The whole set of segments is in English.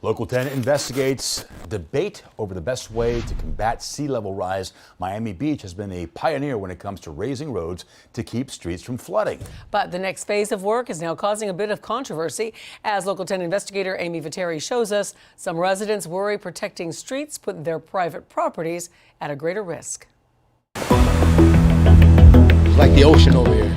Local 10 investigates debate over the best way to combat sea level rise. Miami Beach has been a pioneer when it comes to raising roads to keep streets from flooding. But the next phase of work is now causing a bit of controversy. As Local 10 investigator Amy Viteri shows us, some residents worry protecting streets put their private properties at a greater risk. It's like the ocean over here.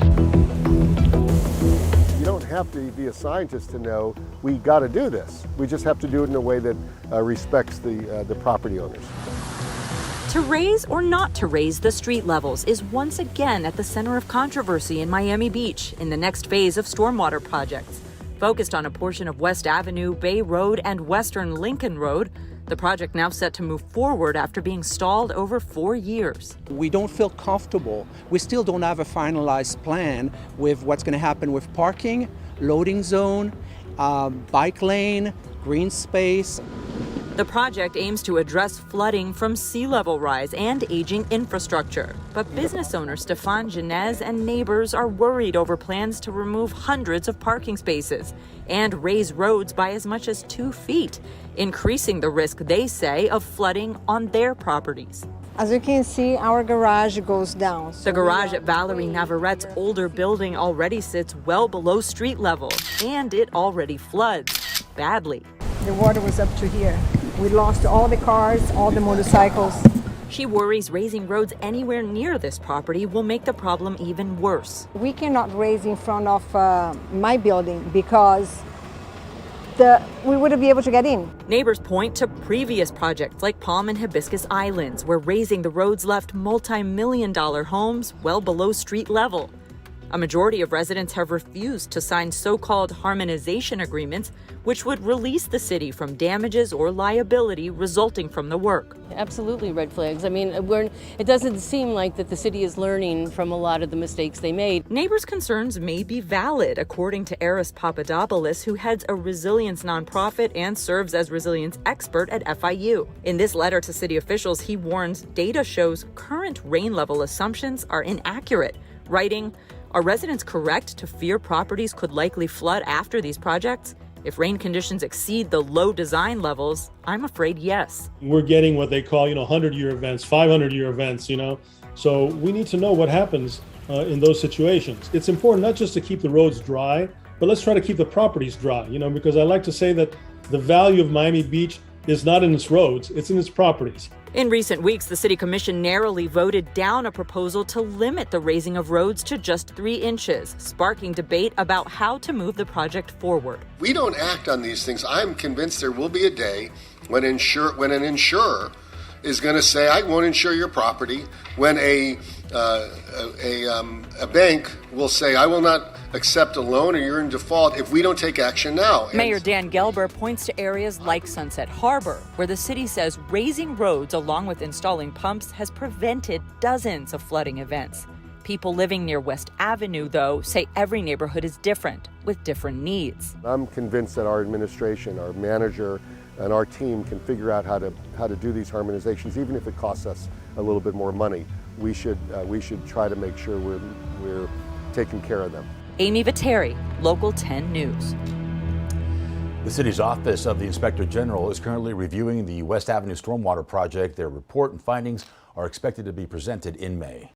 You don't have to be a scientist to know we got to do this. We just have to do it in a way that respects the property owners. To raise or not to raise the street levels is once again at the center of controversy in Miami Beach in the next phase of stormwater projects. Focused on a portion of West Avenue, Bay Road, and Western Lincoln Road, the project now set to move forward after being stalled over 4 years. We don't feel comfortable. We still don't have a finalized plan with what's going to happen with parking, loading zone, bike lane, green space. The project aims to address flooding from sea level rise and aging infrastructure. But business owner Stefan Genez and neighbors are worried over plans to remove hundreds of parking spaces and raise roads by as much as 2 feet, increasing the risk, they say, of flooding on their properties. As you can see, our garage goes down. The garage at Valerie Navarrette's older building already sits well below street level, and it already floods badly. The water was up to here. We lost all the cars, all the motorcycles. She worries raising roads anywhere near this property will make the problem even worse. We cannot raise in front of my building because we wouldn't be able to get in. Neighbors point to previous projects like Palm and Hibiscus Islands, where raising the roads left multi-million-dollar homes well below street level. A majority of residents have refused to sign so-called harmonization agreements, which would release the city from damages or liability resulting from the work. Absolutely red flags. I mean, it doesn't seem like that the city is learning from a lot of the mistakes they made. Neighbors' concerns may be valid, according to Eris Papadopoulos, who heads a resilience nonprofit and serves as resilience expert at FIU. In this letter to city officials, he warns data shows current rain level assumptions are inaccurate, writing, "Are residents correct to fear properties could likely flood after these projects? If rain conditions exceed the low design levels, I'm afraid yes." We're getting what they call, 100-year events, 500-year events, So we need to know what happens in those situations. It's important not just to keep the roads dry, but let's try to keep the properties dry, because I like to say that the value of Miami Beach is not in its roads, it's in its properties. In recent weeks, the city commission narrowly voted down a proposal to limit the raising of roads to just 3 inches, sparking debate about how to move the project forward. We don't act on these things. I'm convinced there will be a day when an insurer is going to say, I won't insure your property. When a bank will say, I will not accept a loan or you're in default if we don't take action now. Mayor Dan Gelber points to areas like Sunset Harbor, where the city says raising roads along with installing pumps has prevented dozens of flooding events. People living near West Avenue, though, say every neighborhood is different, with different needs. I'm convinced that our administration, our manager, and our team can figure out how to do these harmonizations, even if it costs us a little bit more money. We should try to make sure we're taking care of them. Amy Viteri, Local 10 News. The city's Office of the Inspector General is currently reviewing the West Avenue Stormwater Project. Their report and findings are expected to be presented in May.